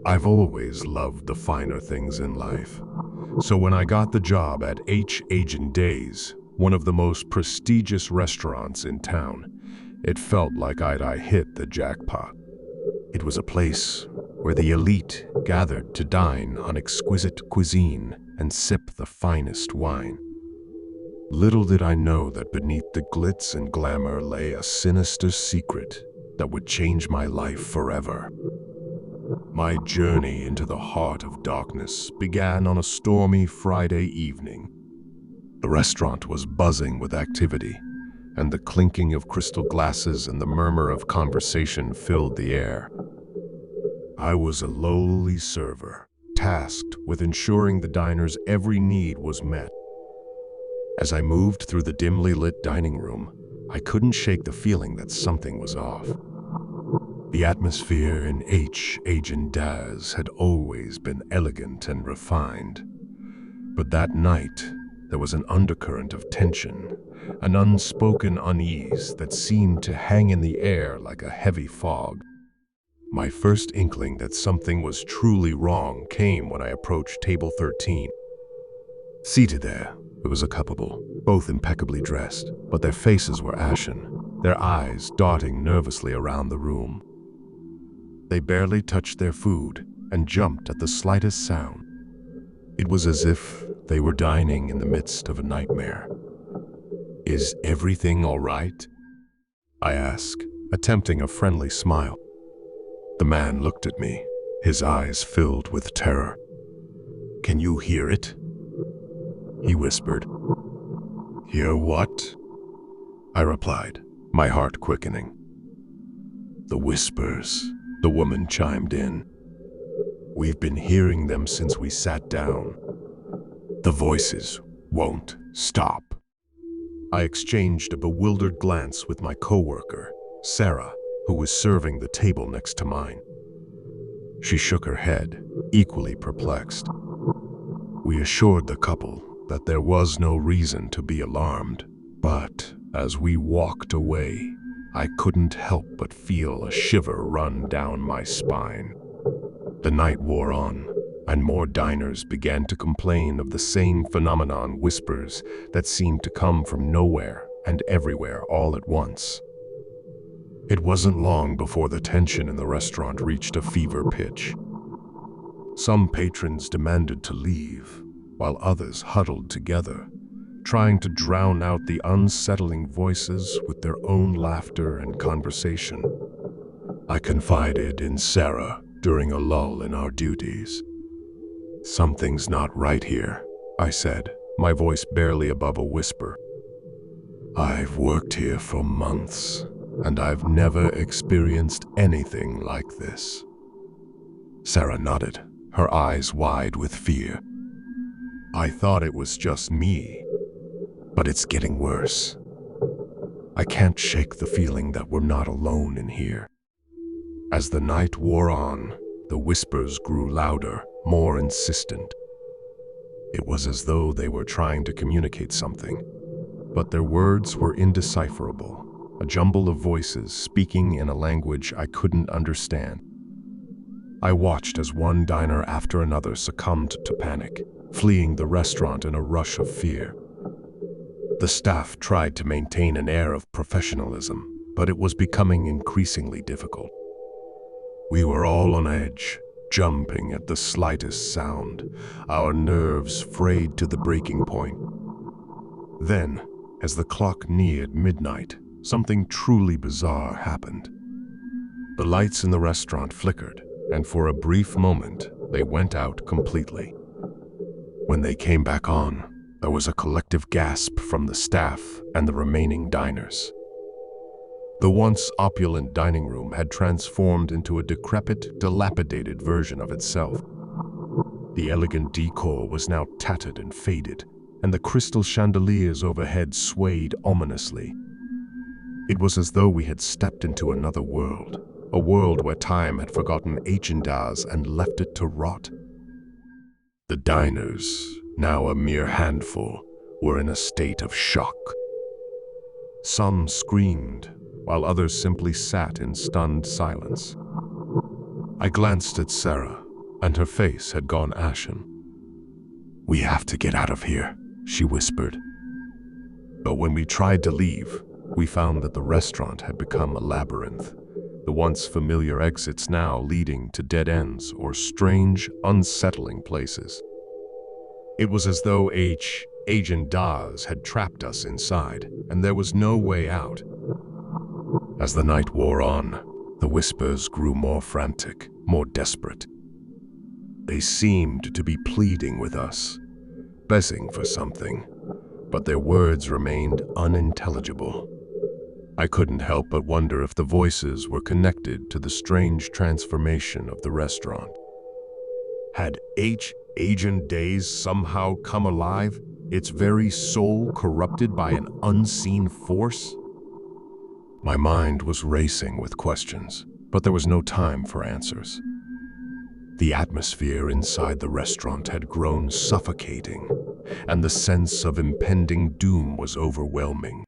I've always loved the finer things in life. So when I got the job at Häagen-Dazs, one of the most prestigious restaurants in town, it felt like I hit the jackpot. It was a place where the elite gathered to dine on exquisite cuisine and sip the finest wine. Little did I know that beneath the glitz and glamour lay a sinister secret that would change my life forever. My journey into the heart of darkness began on a stormy Friday evening. The restaurant was buzzing with activity, and the clinking of crystal glasses and the murmur of conversation filled the air. I was a lowly server, tasked with ensuring the diner's every need was met. As I moved through the dimly lit dining room, I couldn't shake the feeling that something was off. The atmosphere in Häagen-Dazs had always been elegant and refined. But that night, there was an undercurrent of tension, an unspoken unease that seemed to hang in the air like a heavy fog. My first inkling that something was truly wrong came when I approached table 13. Seated there, it was a couple, both impeccably dressed, but their faces were ashen, their eyes darting nervously around the room. They barely touched their food and jumped at the slightest sound. It was as if they were dining in the midst of a nightmare. "Is everything all right?" I asked, attempting a friendly smile. The man looked at me, his eyes filled with terror. "Can you hear it?" he whispered. "Hear what?" I replied, my heart quickening. "The whispers," the woman chimed in. "We've been hearing them since we sat down. The voices won't stop." I exchanged a bewildered glance with my coworker, Sarah, who was serving the table next to mine. She shook her head, equally perplexed. We assured the couple that there was no reason to be alarmed, but as we walked away, I couldn't help but feel a shiver run down my spine. The night wore on, and more diners began to complain of the same phenomenon, whispers that seemed to come from nowhere and everywhere all at once. It wasn't long before the tension in the restaurant reached a fever pitch. Some patrons demanded to leave, while others huddled together, trying to drown out the unsettling voices with their own laughter and conversation. I confided in Sarah during a lull in our duties. "Something's not right here," I said, my voice barely above a whisper. "I've worked here for months, and I've never experienced anything like this." Sarah nodded, her eyes wide with fear. "I thought it was just me, but it's getting worse. I can't shake the feeling that we're not alone in here." As the night wore on, the whispers grew louder, more insistent. It was as though they were trying to communicate something, but their words were indecipherable, a jumble of voices speaking in a language I couldn't understand. I watched as one diner after another succumbed to panic, fleeing the restaurant in a rush of fear. The staff tried to maintain an air of professionalism, but it was becoming increasingly difficult. We were all on edge, jumping at the slightest sound, our nerves frayed to the breaking point. Then, as the clock neared midnight, something truly bizarre happened. The lights in the restaurant flickered, and for a brief moment, they went out completely. When they came back on, there was a collective gasp from the staff and the remaining diners. The once opulent dining room had transformed into a decrepit, dilapidated version of itself. The elegant decor was now tattered and faded, and the crystal chandeliers overhead swayed ominously. It was as though we had stepped into another world, a world where time had forgotten Häagen-Dazs and left it to rot. The diners, now a mere handful, were in a state of shock. Some screamed, while others simply sat in stunned silence. I glanced at Sarah, and her face had gone ashen. "We have to get out of here," she whispered. But when we tried to leave, we found that the restaurant had become a labyrinth, the once familiar exits now leading to dead ends or strange, unsettling places. It was as though Häagen-Dazs had trapped us inside, and there was no way out. As the night wore on, the whispers grew more frantic, more desperate. They seemed to be pleading with us, begging for something, but their words remained unintelligible. I couldn't help but wonder if the voices were connected to the strange transformation of the restaurant. Had Häagen-Dazs somehow come alive, its very soul corrupted by an unseen force? My mind was racing with questions, but there was no time for answers. The atmosphere inside the restaurant had grown suffocating, and the sense of impending doom was overwhelming.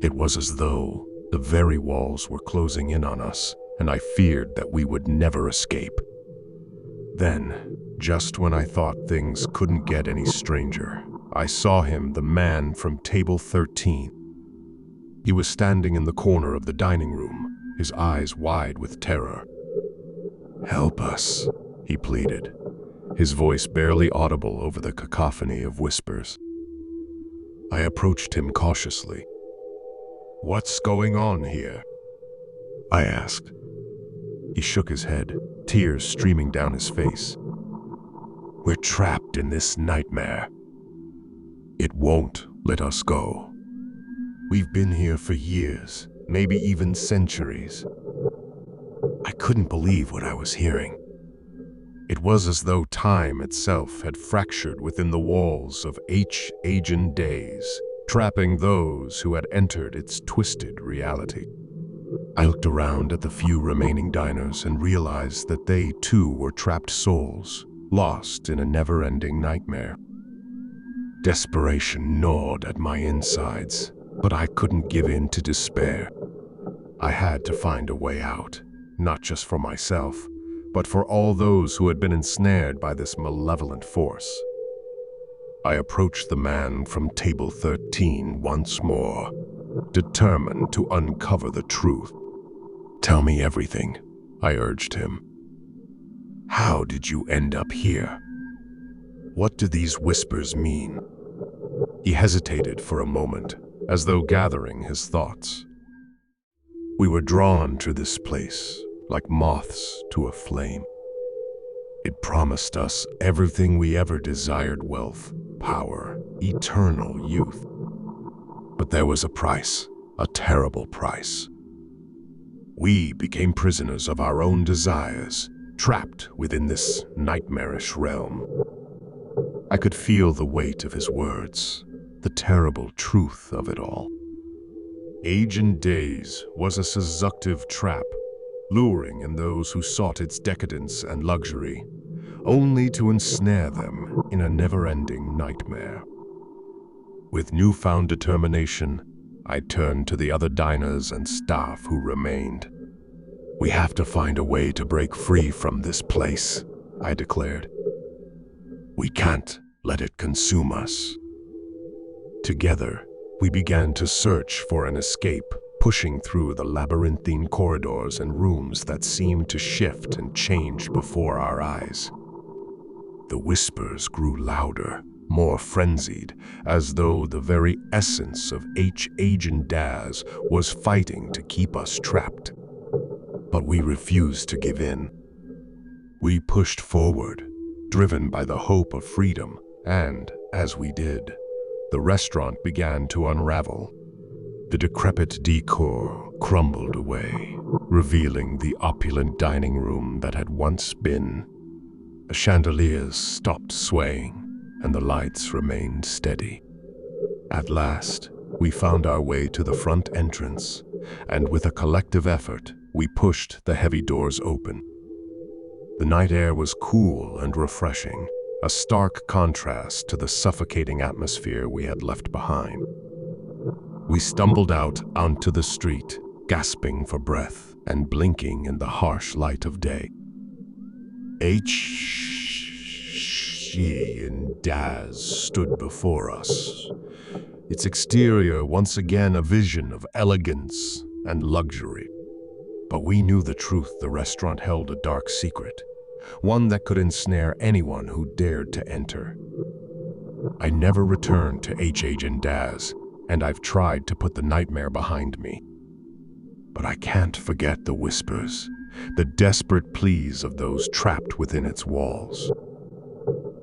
It was as though the very walls were closing in on us, and I feared that we would never escape. Then, just when I thought things couldn't get any stranger, I saw him, the man from table 13. He was standing in the corner of the dining room, his eyes wide with terror. "Help us," he pleaded, his voice barely audible over the cacophony of whispers. I approached him cautiously. "What's going on here?" I asked. He shook his head, tears streaming down his face. "We're trapped in this nightmare. It won't let us go. We've been here for years, maybe even centuries." I couldn't believe what I was hearing. It was as though time itself had fractured within the walls of Häagen-Dazs, trapping those who had entered its twisted reality. I looked around at the few remaining diners and realized that they too were trapped souls, lost in a never-ending nightmare. Desperation gnawed at my insides, but I couldn't give in to despair. I had to find a way out, not just for myself, but for all those who had been ensnared by this malevolent force. I approached the man from table 13 once more, determined to uncover the truth. "Tell me everything," I urged him. "How did you end up here? What do these whispers mean?" He hesitated for a moment, as though gathering his thoughts. "We were drawn to this place, like moths to a flame. It promised us everything we ever desired: wealth, power, eternal youth. But there was a price, a terrible price. We became prisoners of our own desires, trapped within this nightmarish realm." I could feel the weight of his words, the terrible truth of it all. Häagen-Dazs was a seductive trap, luring in those who sought its decadence and luxury, only to ensnare them in a never-ending nightmare. With newfound determination, I turned to the other diners and staff who remained. "We have to find a way to break free from this place," I declared. "We can't let it consume us." Together, we began to search for an escape, pushing through the labyrinthine corridors and rooms that seemed to shift and change before our eyes. The whispers grew louder, more frenzied, as though the very essence of Häagen-Dazs was fighting to keep us trapped. But we refused to give in. We pushed forward, driven by the hope of freedom, and, as we did, the restaurant began to unravel. The decrepit decor crumbled away, revealing the opulent dining room that had once been. The chandeliers stopped swaying, and the lights remained steady. At last, we found our way to the front entrance, and with a collective effort, we pushed the heavy doors open. The night air was cool and refreshing, a stark contrast to the suffocating atmosphere we had left behind. We stumbled out onto the street, gasping for breath and blinking in the harsh light of day. Häagen-Dazs stood before us, its exterior once again a vision of elegance and luxury. But we knew the truth. The restaurant held a dark secret, one that could ensnare anyone who dared to enter. I never returned to Häagen-Dazs, and I've tried to put the nightmare behind me. But I can't forget the whispers, the desperate pleas of those trapped within its walls.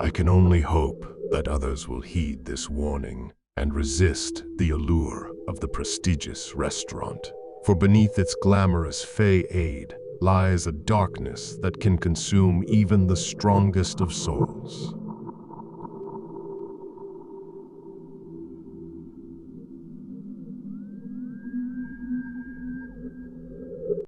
I can only hope that others will heed this warning and resist the allure of the prestigious restaurant. For beneath its glamorous facade lies a darkness that can consume even the strongest of souls.